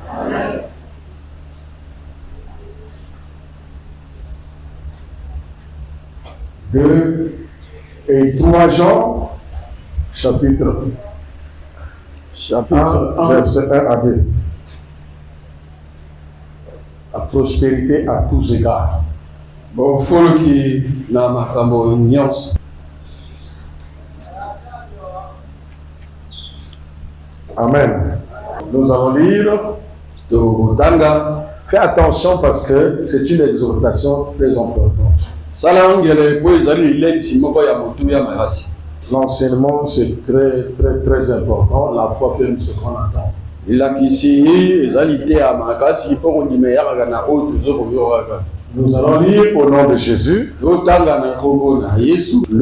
Amen. 2 et 3 Jean, chapitre 1, verset 1 à 2. La prospérité à tous égards. Bon, faut qui na makambo nyonso. Amen. Nous allons lire. Fais attention parce que c'est une exhortation très importante. L'enseignement c'est très important. La foi fait ce qu'on entend. Nous allons lire au nom de Jésus. Le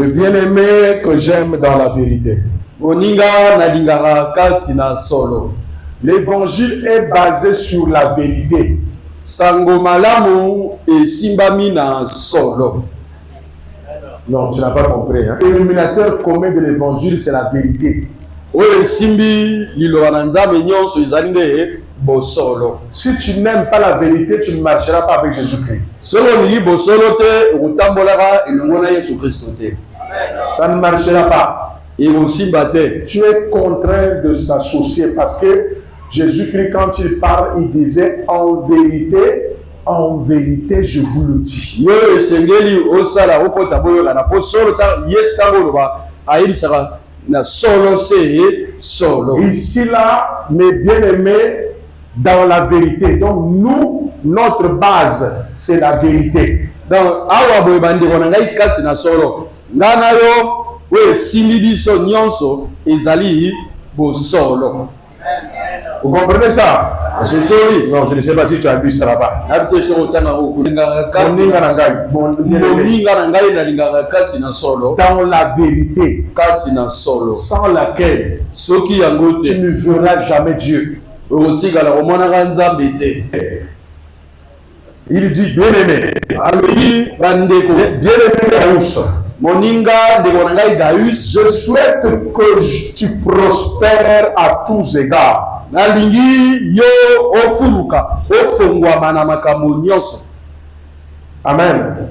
bien-aimé que j'aime dans la vérité. L'évangile est basé sur la vérité. Sango malamu et simbami na solo. Non, tu n'as pas compris. Hein? Le dénominateur commun de l'évangile, c'est la vérité. Si tu n'aimes pas la vérité, tu ne marcheras pas avec Jésus-Christ. Ça ne marchera pas. Tu es contraint de s'associer parce que Jésus-Christ, quand il parle, il disait en vérité, je vous le dis. Ici, là, mes bien-aimés, dans la vérité. Donc, nous, notre base, c'est la vérité. Donc, vous comprenez ça? Non, je ne sais pas si tu as vu ça là-bas. Dans la vérité, sans laquelle tu ne verras jamais Dieu. Il dit bien-aimé. Bien-aimé Gaius, je souhaite que tu prospères à tous égards. Amen.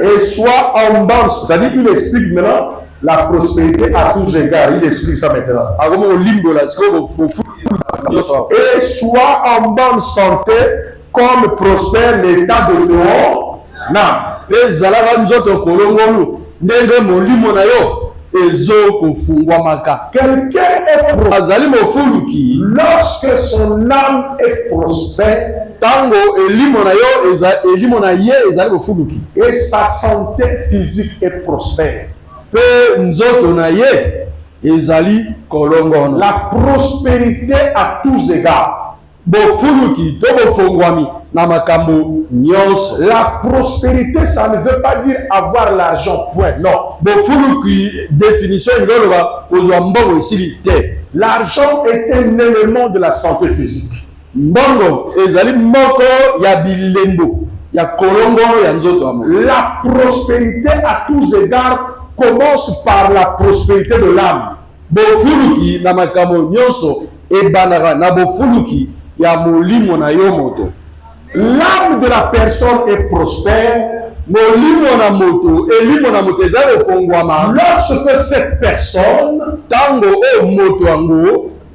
Et sois en bonne. C'est-à-dire qu'il explique maintenant la prospérité à tous égards. Il explique ça maintenant. Et sois en bonne santé comme prospère l'état de ton âme. Quelqu'un est prospère lorsque son âme est prospère et sa santé physique est prospère. La prospérité à tous égards. La prospérité, ça ne veut pas dire avoir l'argent, point. Non. L'argent est un élément de la santé physique. La prospérité à tous égards commence par la prospérité de l'âme. L'âme de la personne est prospère lorsque cette personne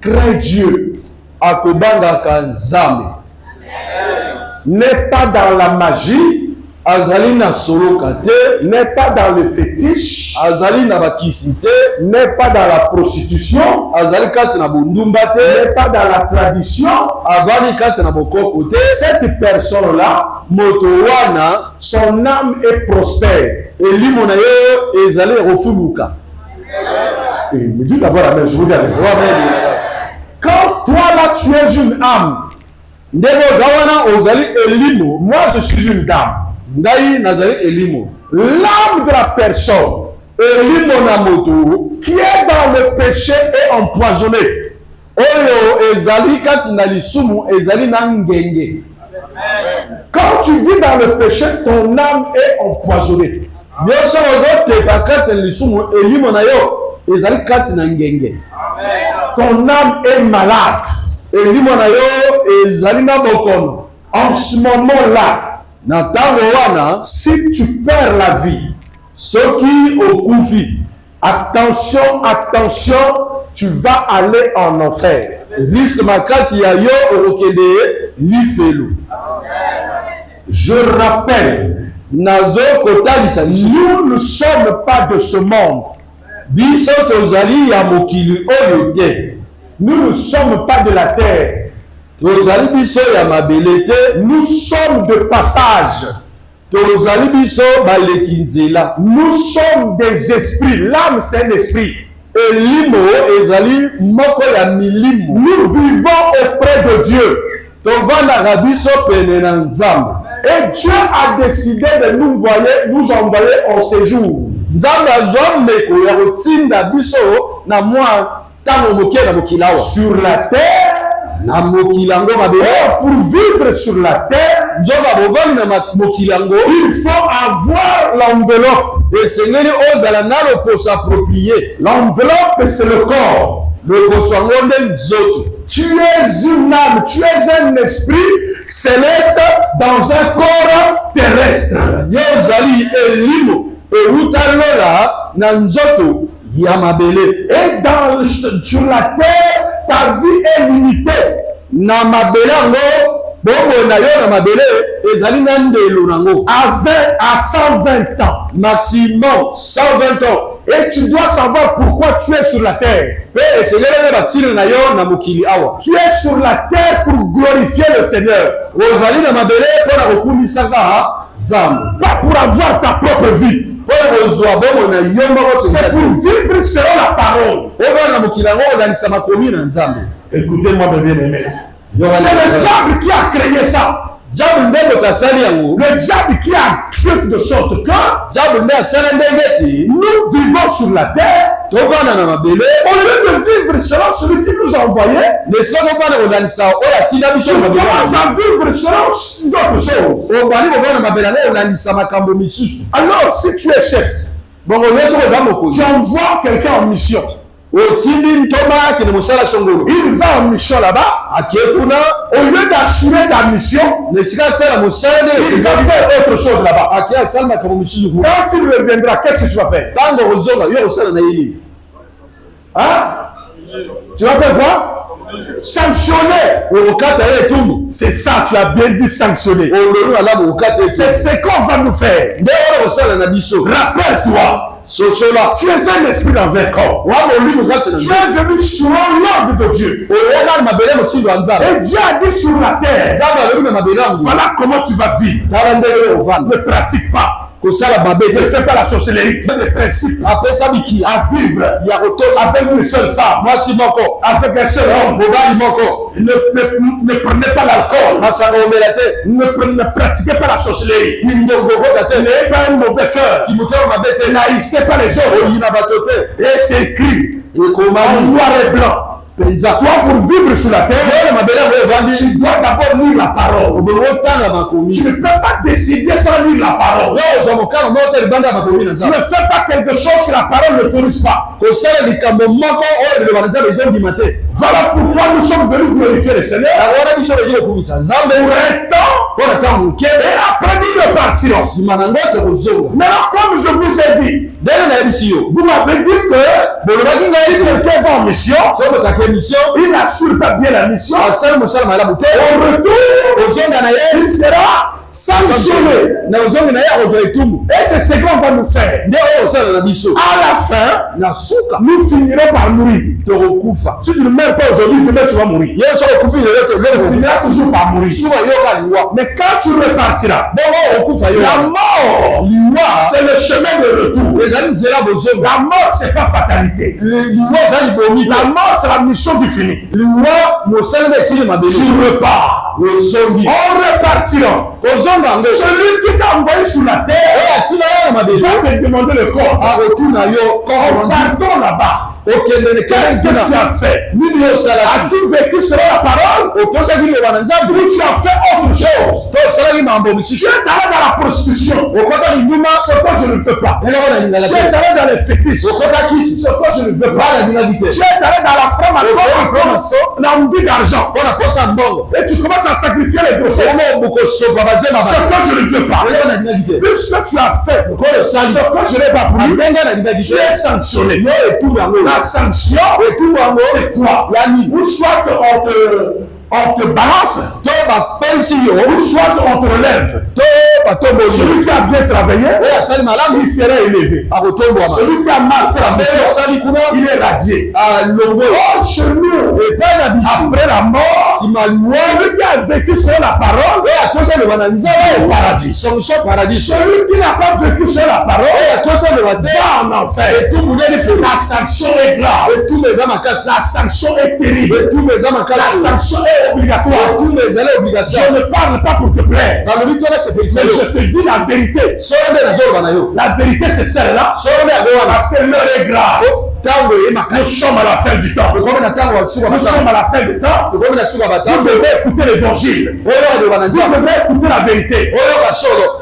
craint Dieu, n'est pas dans la magie, n'est pas dans le fétiche, n'est pas dans la prostitution, n'est pas dans la tradition. Cette personne-là, son âme est prospère. Et me dis d'abord amen, je vous dis avec toi. Quand toi là tu es une âme, moi je suis une dame. L'âme de la personne qui est dans le péché est empoisonnée. Quand tu vis dans le péché, ton âme est empoisonnée. Ton âme est malade. ezalina bokono. En ce moment-là, Na tango wana, si tu perds la vie, soki okufi, attention, attention, tu vas aller en enfer. risque makasi ya yo okokende lifelo. Je rappelle, Nazo kotalisa nous ne sommes pas de ce monde. biso tozali ya mokili oyo te. Nous ne sommes pas de la terre. Tozali biso ya mabele te. Nous sommes de passage. Tozali biso baleki nzela. Nous sommes des esprits. L'âme, c'est un esprit. Elimo ezali moko ya milimo. Nous vivons auprès de Dieu. Tovandaka biso pene na Nzambe. Et Dieu a décidé de nous envoyer en séjour. Nzambe azwa mbeko ya kotinda biso na mwa tango moke na mokili awa. Sur la terre. Na mokili yango mabele. Pour vivre sur la terre, nzoka bovandi na mokili yango, il faut avoir l'enveloppe. esengeli ozala na loposo approprié. L'enveloppe, c'est le corps. Loposo yango nde nzoto. Tu es une âme, tu es un esprit céleste dans un corps terrestre. Yo ozali elimo euta lola na nzoto ya mabele. Et sur la terre, ta vie est limitée. Na mabele yango bongo na yo na mabele ezali na ndelo nango À 20 à 120 ans. maximum 120 ans. Et tu dois savoir pourquoi tu es sur la terre. Pe esengelele batina na yo na mokili awa. Tu es sur la terre pour glorifier le Seigneur. Ozali na mabele mpona kokumisaka Nzambe. Pas pour avoir ta propre vie. Mpona kozwa bongo na yo moko C'est pour vivre selon la parole. ovanda na mokili yango olandisa makomi na Nzambe. Écoutez-moi, mes bien-aimés. C'est le diable qui a créé ça. Diable nde moto asali yango. Le diable qui a fait de sorte que Diable nde asala ndenge ete nous vivons sur la terre. tovanda na mabele Au lieu de vivre selon celui qui nous a envoyés, nesika tovanda kolandisa oyo atinda biso tu na mabele commences à vivre selon d'autres choses. obali kovanda na mabele yango olandisa makambo misusu. Alors, si tu es chef, bongo yo soko oza tu mokonzi envoies quelqu'un en mission. otindi ntoma akende mosala songolo Il va en mission là-bas. akie kuna Au lieu d'assurer ta mission, nesika asala mosala nde il va faire autre chose là-bas. akie asala makambo misusu kuna. Quand il reviendra, qu'est-ce que tu vas faire? Ntango kozonga yo kosala na ye nini? Hein? Tu vas faire quoi? Sanctionner. okokata ye etumbu. C'est ça, tu as bien dit sanctionner. ololu alamu okata ete C'est ce qu'on va nous faire. nde oyo kosala na biso. Rappelle-toi, sosola tu es un esprit dans un corps. wa molimo kasi na Tu es venu sur l'ordre de Dieu. oyoka na mabele motindo ya Nzambe. Et Dieu a dit sur la terre, Nzambe alobi na mabele yango voilà comment tu vas vivre. tala ndenge yo kovanda Ne pratique pas. kosala mabe Ne te fais pas la sorcellerie. Fais des principes apesa bikila à vivre ya kotosa avec une seule femme, mwasi moko avec un seul homme. mobali moko Ne prenez pas l'alcool. masanga omela te Ne pratiquez pas la sorcellerie. kindokokota te N'ayez pas un mauvais cœur. kimotema mabe te N'haïssez pas les autres. oyina bato te Et c'est écrit en ekomami noir et blanc. penza Toi, pour vivre sur la terre, yo na mabele yango evandi tu dois d'abord lire la parole. obongo otanga Tu makomi ne peux pas décider sans lire la parole. yo ozwa mokano moko te libanda ya makomi na Tu Nzambe. ne fais pas quelque chose que la parole n'autorise pas. kosala likambo moko oyo liloba na Nzambe ezondima te. Voilà pourquoi nous sommes venus glorifier le Seigneur. yango wana biso tozi kokumisa Nzambe Pour un temps, mpona ntango moke et après nous repartirons. nsima na ngo tokozonga. Maintenant, comme je vous ai dit, ndenge nayebisi yo vous m'avez dit que bolobaki si ngai quelqu'un va en mission, sobotaka émission il n'assure pas bien la mission. asali mosala malamu te Au retour, ozonga na ye il sera sanctionné. na ozongi na ye akozwa etumbu Et c'est ce qu'on va nous faire. nde oyo osala na biso À la fin, na suka nous finirons par mourir. tokokufa. Si tu ne meurs pas aujourd'hui, demain tu vas mourir. ye soki okufi lelo Tu tolelo finiras toujours par mourir. suka yoka liwa Mais quand tu repartiras, bongo okufa yo la mort, liwa c'est le chemin de retour. ezali nzela bozonga. La mort, c'est pas fatalité. liwa ezali bomi La mort, c'est la mission du fini. liwa mosala nde esili mabele Tu repars. ozongi On repartira. kozonga ngo Celui qui t'a envoyé sur la terre oyo atina yo na mabele va te demander le corps. akotuna yo On koro partons là-bas. Qu'est-ce que tu as fait? As-tu vécu selon la parole? Ou tu as fait autre chose? Tu es allé dans la prostitution. Ce que je ne veux pas. Tu es allé dans les fétiches. Ce que je ne veux pas. Tu es allé dans la franc-maçon. On a envie d'argent. Et tu commences à sacrifier les grossesses. Ce que je ne veux pas. Puisque tu as fait ce que je n'ai pas voulu, tu es sanctionné. La sanction, c'est quoi? Ou soit on te balance, ou soit on te relève. Celui qui a bien travaillé, il sera élevé. Celui qui a mal fait la mission, il est radié. Oh, chez nous, après la mort, celui qui a vécu selon la parole, il est au paradis. Celui qui n'a pas vécu selon la parole, va en enfer. La sanction est grave. La sanction est terrible. La sanction est obligatoire. Je ne parle pas pour te plaire. Mais je te dis la vérité. La vérité, c'est celle-là. Parce que l'heure est grave. Nous sommes à la fin du temps. Nous sommes à la fin du temps. Vous devez écouter l'évangile. Vous devez écouter la vérité.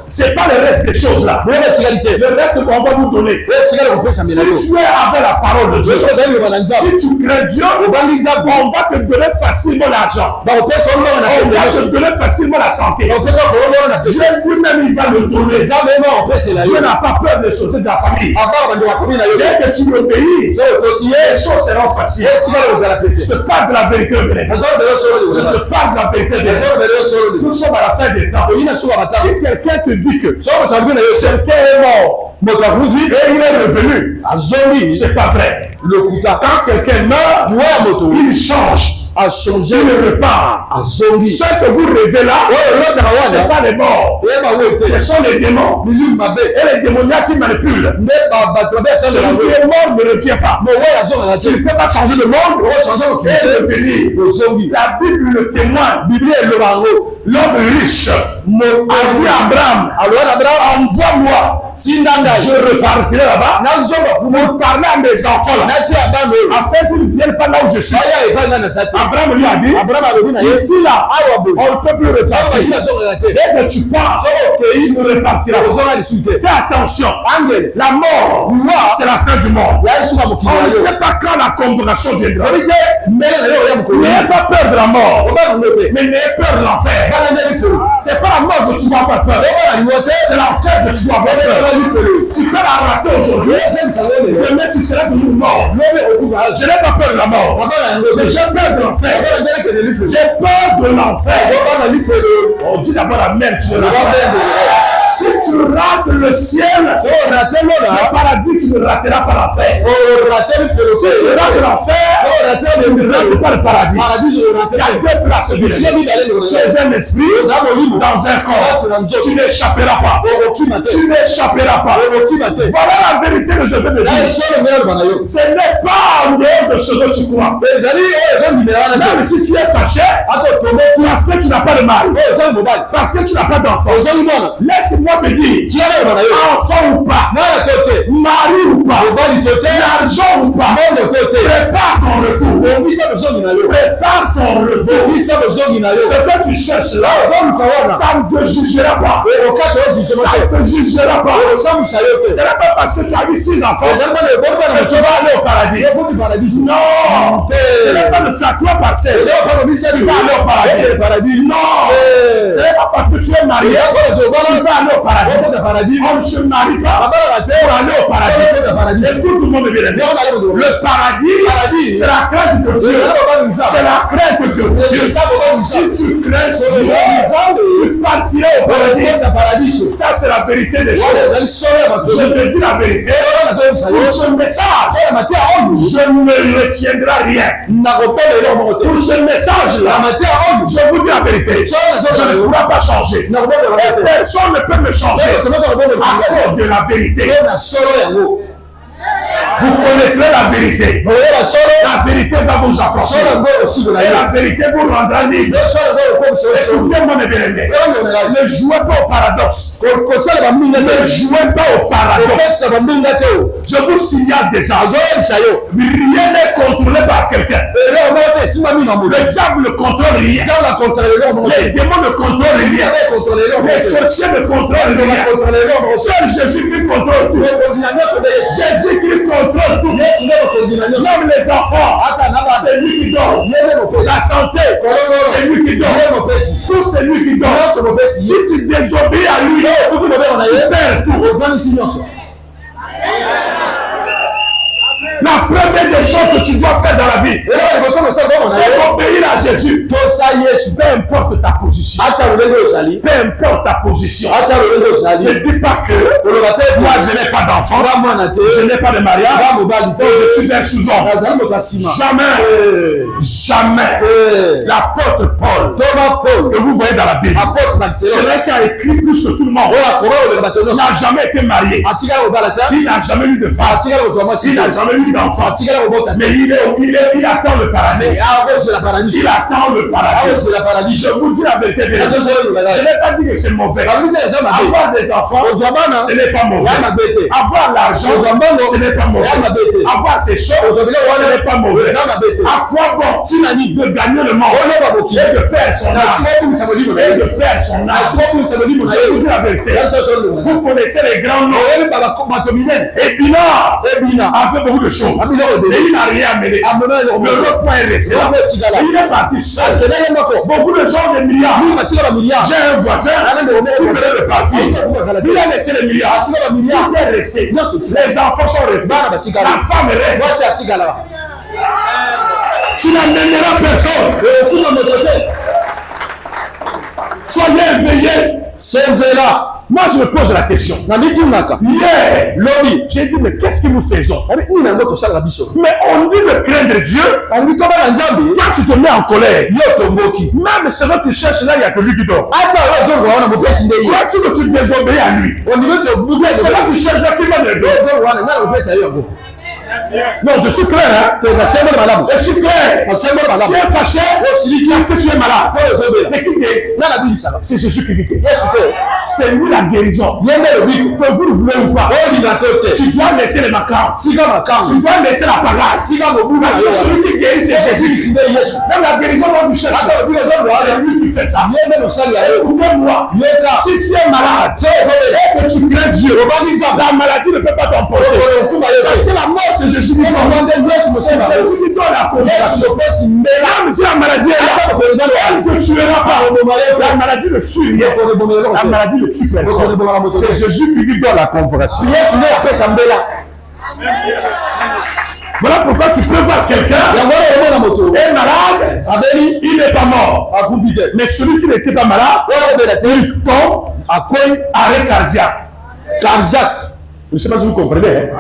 Ce n'est pas le reste des choses là. Le reste qu'on va vous donner. Si tu es avec la parole de Dieu, si tu crains Dieu, on va te donner facilement l'argent. On va te donner facilement la santé. Dieu lui-même, il va le donner. Dieu n'a pas peur des choses de la famille. Dès que tu obéis, les choses seront faciles. Je te parle de la vérité. Je te parle de la vérité. Nous sommes à la fin des temps. Si quelqu'un te dit que quelqu'un est mort et il est revenu, c'est pas vrai. Quand quelqu'un meurt, il change. Il ne repart. Ce que vous rêvez là, ce n'est pas les morts. Ce sont les démons. Et les démoniaques qui manipulent. Celui qui est mort ne revient pas. Tu ne peux pas changer le monde et revenir. La Bible le témoigne. L'homme riche a dit à Abraham, envoie-moi. Je repartirai là-bas pour parler à mes enfants là, afin qu'ils ne viennent pas là où je suis. Abraham lui a dit, ici là, on ne peut plus repartir. Dès que tu pars, tu ne repartiras pas. Fais attention, la mort, c'est la fin du monde. On ne sait pas quand la congrégation viendra. N'ayez pas peur de la mort, mais n'ayez peur de l'enfer. C'est pas la mort que tu dois avoir peur, c'est l'enfer que tu dois avoir peur. Tu peux la rater aujourd'hui, demain tu seras toujours mort. Je n'ai pas peur de la mort, mais j'ai peur de l'enfer. J'ai peur de l'enfer. On dit d'abord la merde, tu ne la pas. Si tu rates le ciel, le paradis, tu ne rateras pas l'enfer. Si tu rates l'enfer, tu ne rates pas le paradis. Il y a deux places. Tu es un esprit dans un corps. Tu n'échapperas pas. Tu n'échapperas pas. Voilà la vérité que je veux te dire. Ce n'est pas en dehors de ce que tu crois. Même si tu es fâché, parce que tu n'as pas de mari, parce que tu n'as pas d'enfant, laisse-moi te dire, enfant ou pas, mari ou pas, l'argent ou pas, prépare ton retour. Prépare ton retour. Ce que tu cherches là, ça ne te jugera pas. Ça ne te jugera pas. Ce n'est pas parce que tu as eu 6 enfants que tu vas aller au paradis. Non. Ce n'est pas que tu as 3 parcelles. Tu vas aller au paradis. Non. Ce n'est pas parce que tu es marié que tu vas aller au paradis. On ne se marie pas pour aller au paradis. Écoute tout le monde bien. Le paradis, c'est la crainte de Dieu. C'est la crainte de Dieu. Si tu crains Dieu, tu partiras au paradis. Ça, c'est la vérité des choses. Je te dis la vérité. Pour ce message, je ne retiendrai rien. Pour ce message-là, je vous dis la vérité. Je ne pourrai pas changer. Et personne ne peut me changer à cause de la vérité. Vous connaîtrez la vérité. La vérité va vous affranchir. Et la vérité vous rendra libre. Écoutez-moi mes bien-aimés. Ne jouez pas au paradoxe. Ne jouez pas au paradoxe. Je vous signale déjà. Rien n'est contrôlé par quelqu'un. Le diable ne contrôle rien. Les démons ne contrôlent rien. Les sorciers ne contrôlent rien. Seul Jésus-Christ contrôle tout. Jésus-Christ contrôle tout. Même les enfants, c'est lui qui donne. La santé, c'est lui qui donne. Tout c'est lui qui donne. Si tu désobéis à lui, tu perds tout. La première des choses que tu dois faire dans la vie, c'est obéir à Jésus. Peu importe ta position. Peu importe ta position. Ne dis pas que moi je n'ai pas d'enfant, je n'ai pas de mariage, je suis un sous-homme. Jamais l'apôtre Paul que vous voyez dans la Bible, c'est qui a écrit plus que tout le monde. Il n'a jamais été marié. Il n'a jamais eu de femme. Il n'a jamais eu d'enfant. Mais il attend le paradis. Il attend le paradis. Je vous dis la vérité. Je n'ai pas dit que c'est mauvais. Avoir des enfants, ce n'est pas mauvais. Avoir l'argent, ce n'est pas mauvais. Avoir ces choses, ce n'est pas mauvais. À quoi bon de gagner le monde et de perdre son âme? Je vous dis la vérité. Vous connaissez les grands noms. Et Bina a fait beaucoup de choses. Et il n'a rien amené. Le point est resté. Il est parti seul. Beaucoup de gens ont des milliards. J'ai un voisin qui venait de partir. Il a laissé les milliards. Il est resté. Les enfants sont restés. La femme reste. Tu n'amèneras personne. Soyez éveillés. Là. Moi, je me pose la question. Hier, j'ai dit, mais qu'est-ce que nous faisons? Mais on dit de craindre Dieu. Quand tu te mets en colère, même celui qui cherche là, il n'y a que lui qui dort. Crois-tu que tu désobéis à lui? Celui qui cherche là, qui va le dehors? Non, je suis clair, hein? Je suis clair. Tu es fâché, parce que tu es malade. Mais qui dit? C'est Jésus qui dit. C'est lui la guérison. Que vous le voulez ou pas. Tu dois laisser les macabres. Tu dois laisser la parade. Parce que celui qui guérit, c'est Jésus. Même la guérison, on lui cherche. C'est lui qui fait ça. Écoutez-moi. Si tu es malade et que tu crains Dieu, la maladie ne peut pas t'emporter. Parce que la mort, c'est Jésus qui donne. C'est Jésus qui donne la conversion. Même si la maladie est là, elle ne tuera pas. La maladie ne tue rien. La maladie ne tue personne. C'est Jésus qui lui donne la conversion. Voilà pourquoi tu peux voir quelqu'un est malade, il n'est pas mort. Mais celui qui n'était pas malade, il tombe à arrêt cardiaque. Je ne sais pas si vous comprenez.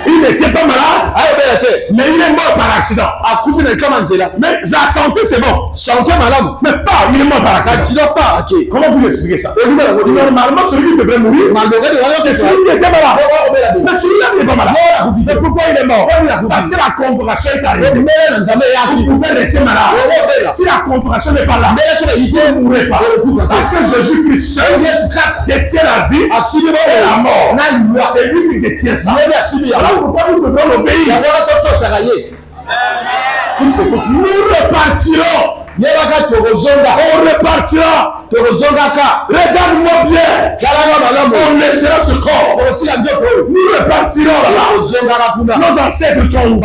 Il n'était pas malade, mais il est mort par accident. Mais la santé, c'est bon. Mais pas, il est mort par accident. Comment vous l'expliquez ça? Normalement, celui qui devrait mourir, c'est celui qui était malade. Mais celui-là n'est pas malade. Mais pourquoi il est mort? Parce que la convocation est arrivée. Il pouvait rester malade. Si la convocation n'est pas là, il ne mourrait pas. Parce que Jésus-Christ seul détient la vie et la mort. C'est lui qui détient ça. Alors pourquoi nous devons l'obéir? Nous repartirons. On repartira. Regarde-moi bien. On laissera ce corps. Nous repartirons là-bas. Nos ancêtres sont où?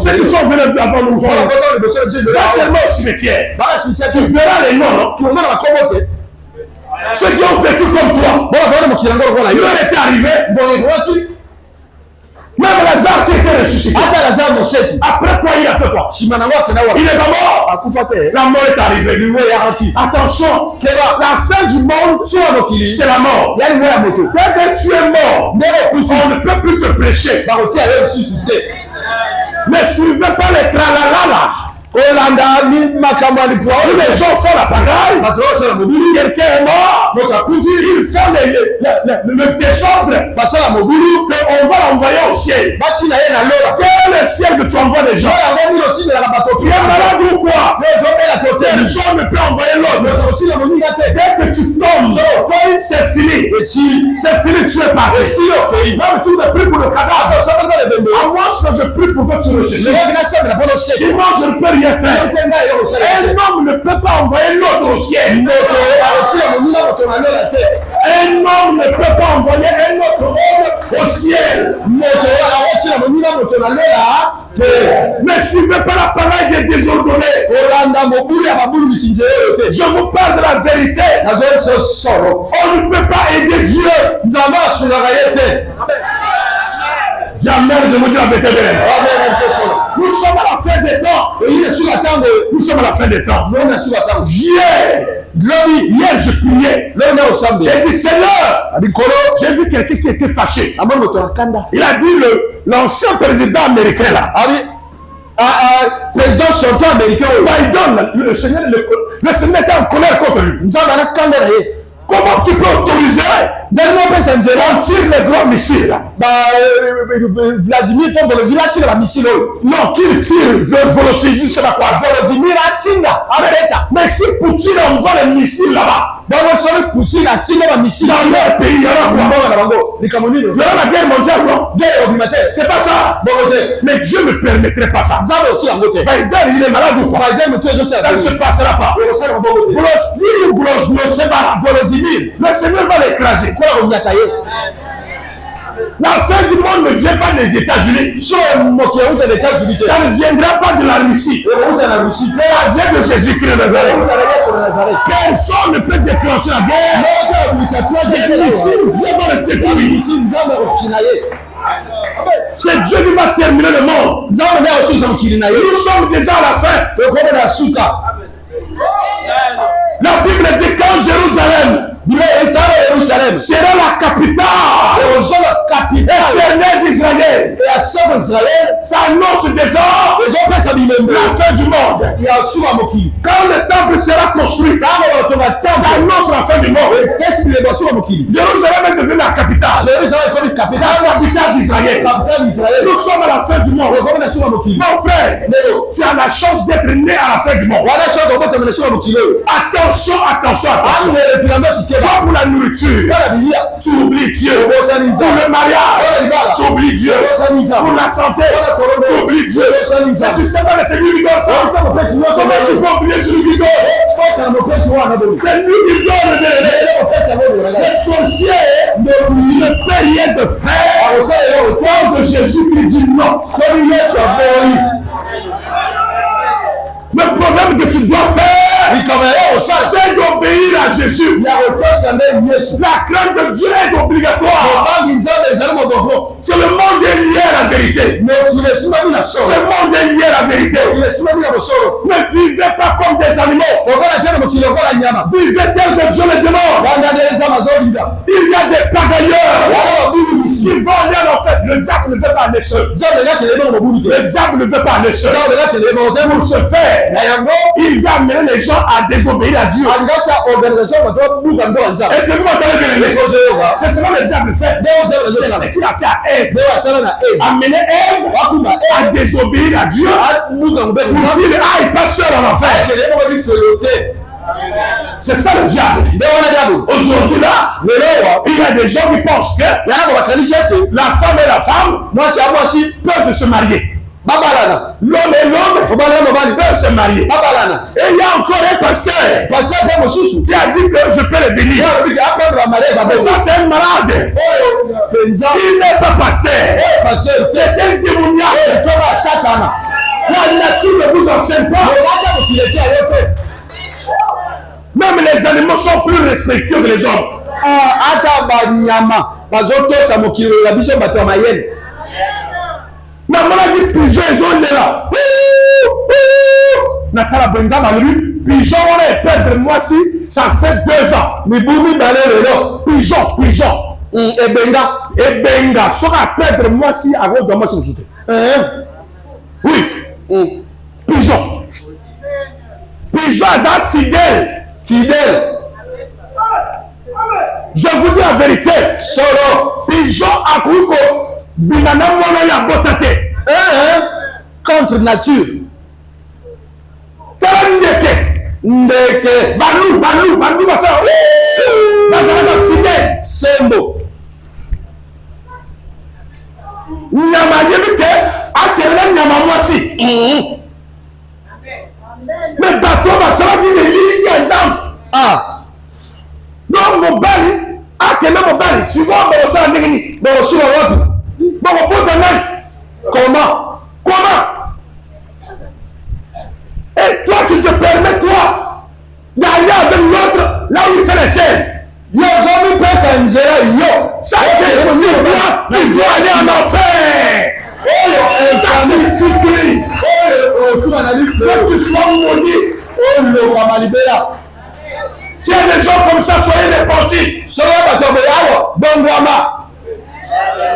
Ceux qui sont venus avant nous. Seulement au cimetière. Tu verras les noms. Ceux qui ont vécu comme toi. Il leur était arrivé. Même Lazare qui était ressuscité. Après quoi il a fait quoi? Il n'est pas mort. La mort est arrivée. Attention, la fin du monde, c'est la mort. Quand tu es mort, on ne peut plus te prêcher. Ne suivez pas les tralala là. Olanda ni makambo alipoa. Les gens font la pagaille. Matrosa la mobili. Quelqu'un est mort. Donc à cousin, Ils font le désordre. Basa la mobili. On va l'envoyer au ciel. Basi na ye na lola. Quel est le ciel que tu envoies des gens? Tu es malade ou quoi? Personne ne peut envoyer l'autre. Dès que tu tombes, c'est fini. C'est fini, tu es parti. Même si vous êtes pris pour le cadavre, à moi, je prie pour que tu ressuscites. Sinon, je ne peux rien faire. Un homme ne peut pas envoyer l'autre au ciel. Un homme ne peut pas envoyer un autre homme au ciel. Ne suivez pas la parole des désordonnés. Je vous parle de la vérité. On ne peut pas aider Dieu. Jamais, je vous dis la vérité. Nous sommes à la fin des temps. Nous sommes à la fin des temps. Hier, je priais. J'ai dit, Seigneur, j'ai vu quelqu'un qui était fâché. Il a dit, l'ancien président américain là. Président sortant américain, Biden, le Seigneur était en colère contre lui. Comment tu peux autoriser on tire les grands missiles? Vladimir Volodymyr a tiré la missile. Non, qui tire le Volodymyr, je sais pas quoi. Volodymyr a tiré. Mais si Poutine envoie les missiles là-bas, Poutine a tiré la missile dans leur pays, il y aura quoi? Les Camerounais. Il y aura la guerre mondiale, non? C'est pas ça. Mais Dieu ne permettrait pas ça. Biden, il est malade ou quoi? Ça ne se passera pas. Volodymyr, le Seigneur va l'écraser. La fin du monde ne vient pas des États-Unis. Ça ne viendra pas de la Russie. Ça vient de Jésus-Christ de Nazareth. Personne ne peut déclencher la guerre. Les missiles, Dieu va le détruire. C'est Dieu qui va terminer le monde. Nous sommes déjà à la fin. La Bible dit quand Jérusalem sera la capitale éternelle d'Israël. Ça annonce déjà la fin du monde. Quand le temple sera construit, ça annonce la fin du monde. Jérusalem est devenue la capitale. La capitale d'Israël. Nous sommes à la fin du monde. Mon frère, tu as la chance d'être né à la fin du monde. Attention. Pas pour la nourriture, tu oublies Dieu. Pour le mariage, tu oublies Dieu. Pour la santé, tu oublies Dieu. Tu sais pas, c'est lui qui donne ça. Comment tu peux oublier celui qui donne? C'est lui qui donne. Les sorciers ne peuvent rien te faire. Quand Jésus lui dit non. Le problème que tu dois faire, c'est d'obéir à Jésus. La crainte de Dieu est obligatoire. C'est le monde est lié à la vérité. C'est le monde est lié à la vérité. Ne vivez pas comme des animaux. Vivez tel que Dieu le demande. Il y a des pagailleurs qui vont aller en fait. Le diable ne veut pas aller seul. Le diable ne veut pas aller seul. Pour ce faire, il va amener les gens à désobéir à Dieu. Est-ce que vous m'entendez bien? C'est ce que le diable fait. C'est ce qu'il a fait à Ève. Amener Ève à désobéir à Dieu pour qu'il n'aille pas seul en enfer. C'est ça le diable. Aujourd'hui là, il y a des gens qui pensent que la femme et la femme peuvent se marier. L'homme et l'homme peuvent se marier. Et il y a encore un pasteur qui a dit que je peux le bénir. Mais ça c'est un malade. Il n'est pas pasteur. C'est un démoniaque. La nature ne vous enseigne pas. Même les animaux sont plus respectueux que les hommes. Mais on a dit pigeon, ils ont été là. Natala Benza Malru, pigeon, on a perdre moi si ça fait 2 ans. Mais Boumi Balé, pigeon. Et Benga, ça va perdre moi si avant de moi se souter. Oui, pigeon. Azar fidèle. Fidèle. Je vous dis la vérité. Solo. Pigeon à Kouko. Binana Mono ya botate. Contre nature. Ndeke. Ndeke. Balou, basa. Bazalaka fidèle. Sembo. Nyama yebike akelele nyama mwasi. Mais bateau basala di elili ya nzambe. Donc mobali akele mobali souvent bakosala ndenge nini bakosula wapi bakobota nani comment et toi tu te permets toi d'aller avec l'autre là où il fait les scènes. Yo zomi pesa nzela yo. Ça c'est pour dire toi tu dois aller en enfer. Ça signifie que tu sois maudit. S'il y a des gens comme ça, soyez répandus. Soyez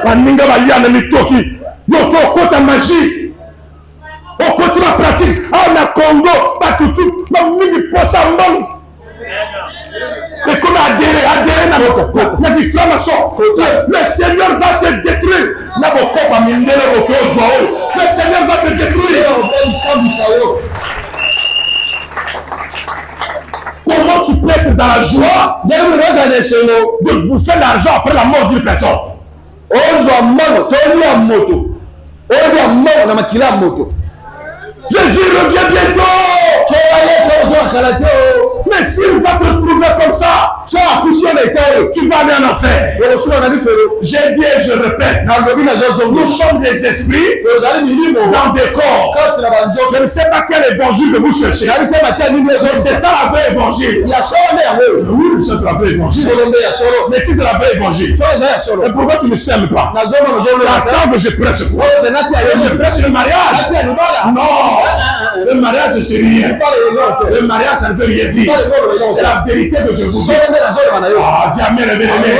Baninga balia na mitoki. Yo to kota magie. O koti ma pratique. Ah na Congo, batutu, na mimi posa mbongo. Et comme adhérer na boko. Na diffamation. Le Seigneur va te détruire. Na boko pa mindele boko joao. Le Seigneur va te détruire. Comment tu peux être dans la joie de bouffer l'argent après la mort d'une personne? Jésus revient bientôt. Mais s'il va te trouver comme ça, tu vas aller en enfer. J'ai dit et je répète, nous sommes des esprits dans des corps. Je ne sais pas quel évangile que vous cherchez. Mais c'est ça la vraie évangile. Oui, c'est la vraie évangile. Mais si c'est la vraie évangile, et pourquoi tu ne s'aimes pas? Attends que je presse quoi? Je presse le mariage. Non, le mariage c'est rien. Le mariage ça ne veut rien dire. C'est la vérité que je vous dis. Ah, dis amen, amen, amen.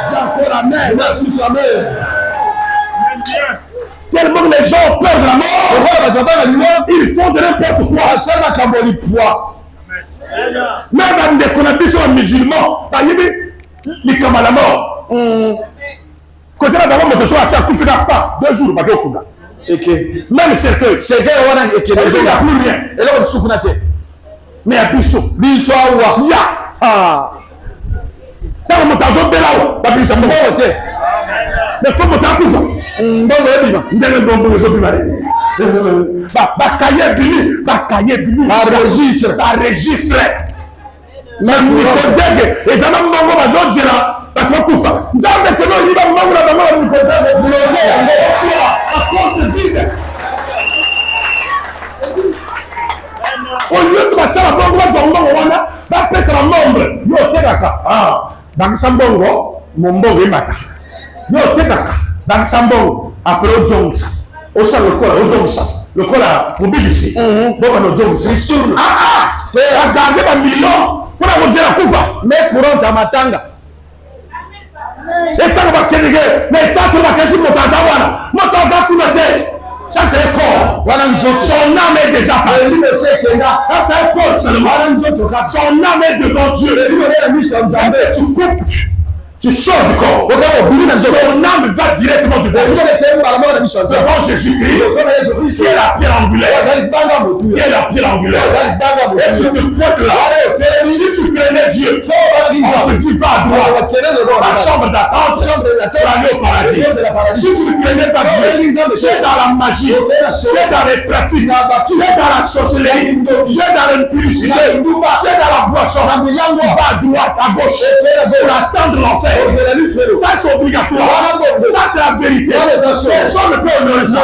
Dis encore amen. Tellement que les gens ont peur de la mort, ils font de n'importe quoi. Même dans des connaissances sur les musulmans, ils sont à la mort. Quand on a d'abord mon besoin, c'est à coup de pas 2 jours, même c'est que il n'y a plus rien. Et là, on souffre. Mais il y a plus chaud. Il y a. Tant que mon tazo belao, il y a mais faut que tu aies registre. Même Nicodème, et j'en ai mon dire bakufa nzambe teno liba mbangu na bango ni kodame bloqué à cause de vide. Au lieu de passer la banque va tomber wana ba pesa la nombre yo tekaka bangisa mbongo mombongo imata yo tekaka bangisa mbongo après ojonsa osa le kola mobilisi boko no jonsa retourne te regarder ba million pour avoir kufa mais courant à matanga. Et tant que tu mais tant que tu ça c'est un corps. Son âme est déjà partie. Ça c'est un corps seulement. Son âme est devant Dieu. Tu coupes, tu sors du corps. Ton âme va directement devant Jésus-Christ. Qui est la pierre angulaire. Qui est la pierre angulaire. Et tu te pointes là. Si tu craignais Dieu, tu vas à droite. La chambre d'attente pour aller au paradis. Si tu ne craignais pas Dieu, tu es dans la magie, tu es dans les pratiques, tu es dans la sorcellerie, tu es dans l'impudicité, tu es dans la boisson. Tu vas à droite, à gauche pour attendre l'enfer. Ça c'est obligatoire. Ça c'est la vérité. Personne ne peut honorer ça.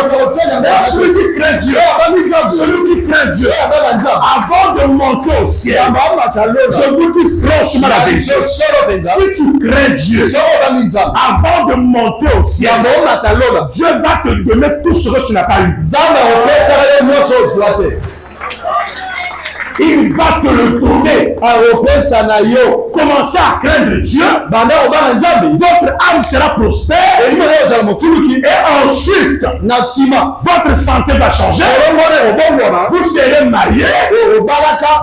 Celui qui craint Dieu, avant de monter au ciel, je vous dis franchement la vérité. Si tu crains Dieu, avant de monter au ciel, Dieu va te donner tout ce que tu n'as pas eu. Il va te le donner. commencez à craindre Dieu, votre âme sera prospère. Et ensuite, votre santé va changer. Vous serez marié.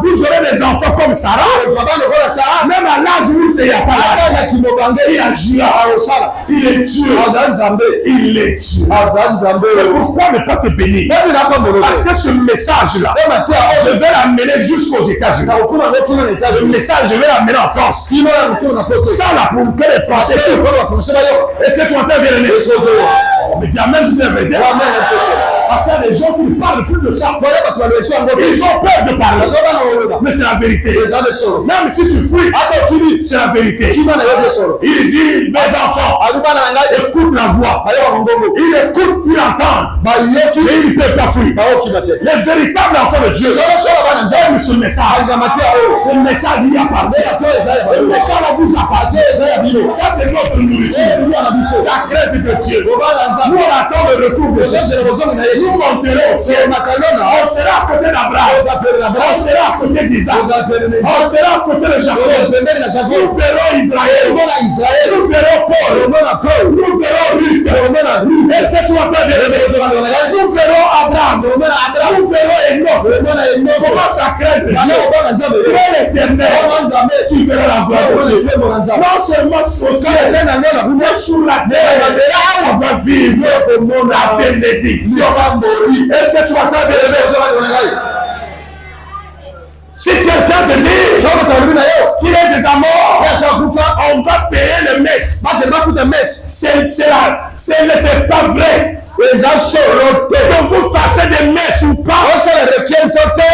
Vous aurez des enfants comme Sarah. Même à l'âge où il n'y a pas d'âge, il agira. Il est Dieu. Il est Dieu. Mais pourquoi ne pas te bénir? Parce que ce message-là, je vais l'amener jusqu'aux États-Unis. Ce message, je vais l'amener en France. Ça là, pour que les Français. Est-ce que tu entends bien les mais dis Amen, je vais dire. Parce qu'il y a des gens qui ne parlent plus de ça. Ils ont peur de parler. Mais c'est la vérité. Même si tu fuis, c'est la vérité. Il dit, mes enfants, écoute la voix. Il écoute, il entend. Et il ne peut pas fuir. Les véritables enfants de Dieu aiment ce message. Ce message lui appartient. Le message vous appartient. Ça, c'est notre nourriture. La crête de Dieu. Nous, on attend le retour de Jésus. Nous monterons au ciel. On sera à côté d'Abraham. On sera à côté d'Isaac. On sera à côté de Jacob. Nous verrons Israël. Nous verrons Paul. Nous verrons Ruth. Est-ce que tu vas bien? Nous verrons Abraham. Nous verrons Enoch. Commence à craindre Dieu. Crée l'éternel. Tu verras la gloire de Dieu. Non seulement au ciel, mais sur la terre. On va vivre au monde la bénédiction. Est-ce que tu vas bien? Si quelqu'un te dit qu'il est déjà mort, on va payer le messe. Ce n'est pas vrai. Donc vous fassiez des messes ou pas,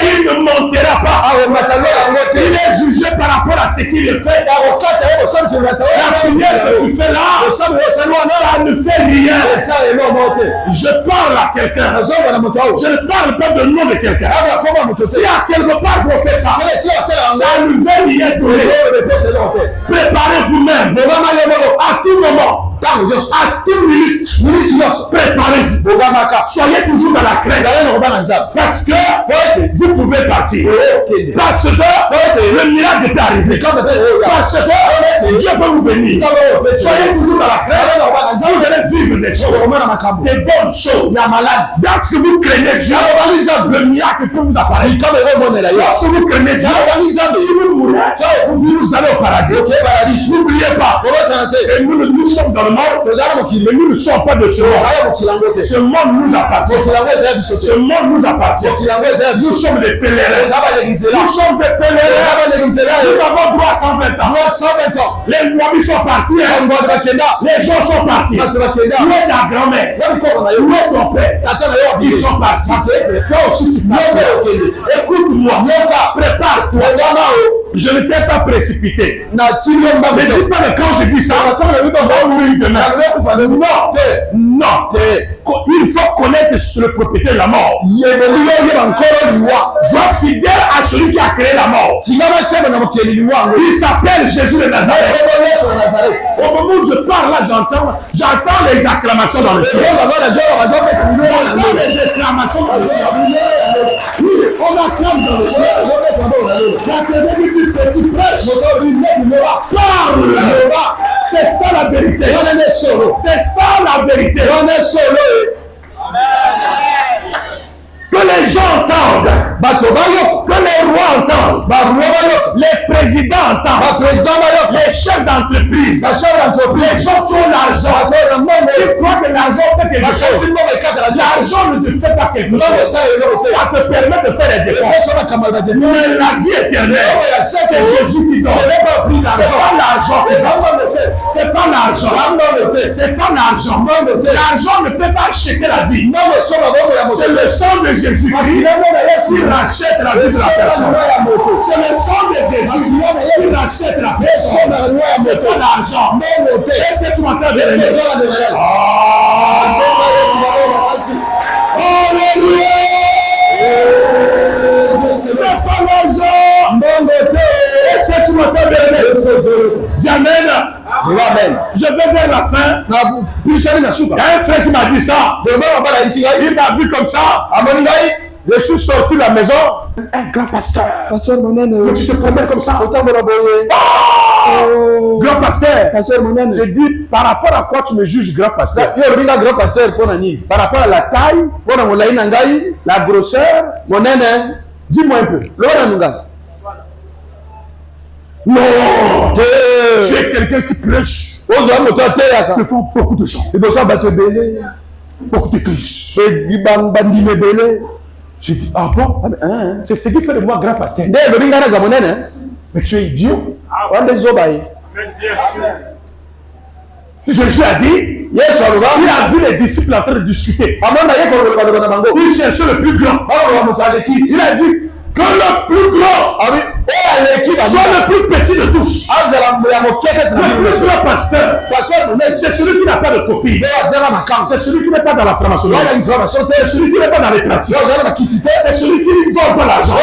il ne montera pas. Il est jugé par rapport à ce qu'il fait. La prière que tu fais là, ça ne fait rien. Je parle à quelqu'un. Je ne parle pas de nom de quelqu'un. Si à quelque part vous faites ça, ça ne veut rien donner. Préparez vous-même à tout moment. À toute minute, préparez-vous. Soyez toujours dans la crainte. Parce que vous pouvez partir. Parce que le miracle peut arriver. Parce que Dieu peut vous venir. Soyez toujours dans la crainte. Vous allez vivre des choses, des bonnes choses. Dans ce que vous craignez Dieu, le miracle peut vous apparaître. Lorsque vous craignez Dieu, si vous mourrez, vous allez au paradis. N'oubliez pas. Et nous sommes dans le monde, mais nous ne sommes pas de ce monde. Ce monde nous appartient. Ce monde nous appartient. Nous sommes des pèlerins. Nous sommes des pèlerins. Nous avons droit à 120 ans. Les Wami sont partis. Les gens sont partis. Où est ta grand-mère? Où est ton père? Ils sont partis. Toi aussi tu partis. Écoute-moi. Prépare-toi. Je ne t'ai pas précipité. Ne dis pas que quand je dis ça, on va mourir demain. Non. Il faut connaître le propriétaire de la mort. Sois fidèle à celui qui a créé la mort. Il s'appelle Jésus de Nazareth. Au moment où je parle là, j'entends les acclamations dans le ciel. J'entends les acclamations dans le ciel. Oui, on acclame dans le ciel. La télévision dit petit prêche. Parle. C'est ça la vérité. C'est ça la vérité. Que les gens entendent, que les rois entendent, les présidents entendent, les chefs d'entreprise, les gens qui ont l'argent, ils croient que l'argent fait quelque chose. L'argent ne te fait pas quelque chose. Ça te permet de faire des dépenses. Mais la vie éternelle, c'est Jésus qui donne. C'est pas l'argent. C'est pas l'argent. C'est pas l'argent. L'argent ne peut pas acheter la vie. C'est le sang de Jésus qui rachète la vie de la personne. C'est le sang de Jésus qui rachète la personne. C'est pas l'argent. Est-ce que tu m'entends bien? Alléluia! C'est pas l'argent. Est-ce que tu m'entends bien? Dis Amen. Je vais vers la fin. Il y a un frère qui m'a dit ça. Il m'a vu comme ça. Je suis sorti de la maison. Un grand pasteur. Que tu te promènes comme ça. Grand pasteur. Pasteur Monene. Je dis, par rapport à quoi tu me juges, grand pasteur? Yo le grand pasteur pour nani. Par rapport à la taille, Pour mon laï nangai, la grosseur, Monene. dis-moi un peu. Lora nunga. Non, c'est quelqu'un qui prêche. Ozo moto ateyaka. Il faut beaucoup de gens, Il doit battre belé. beaucoup d'églises. Et dibang bandime belé. J'ai dit, ah bon? C'est ce qui fait de moi grand pasteur. Nde le bingana za Monene. Mais tu es idiot. Wande zobaye. Jésus a dit, Yesu aloba. il a vu les disciples en train de discuter. Amanda ye ko le bana bango. Il cherchait le plus grand. Il a dit que le plus grand Abi, soit le plus petit de tous. azala ya mokeke Le plus grand pasteur, c'est celui qui n'a pas de copie. C'est celui qui n'est pas dans la formation. C'est celui qui n'est pas dans les pratiques. C'est celui qui ne donne pas l'argent.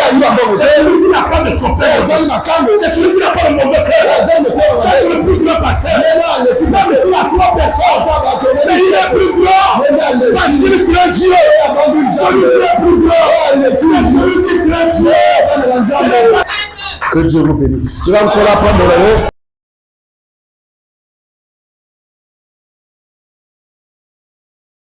C'est celui qui n'a pas de copains. C'est celui qui n'a pas de mauvais cœur. Ça, c'est le plus grand pasteur. Même s'il a 3 personnes, mais il est plus grand parce qu'il craint Dieu. Celui qui est plus grand, c'est celui qui craint Dieu. Que Dieu vous bénisse. Tu vas encore apprendre le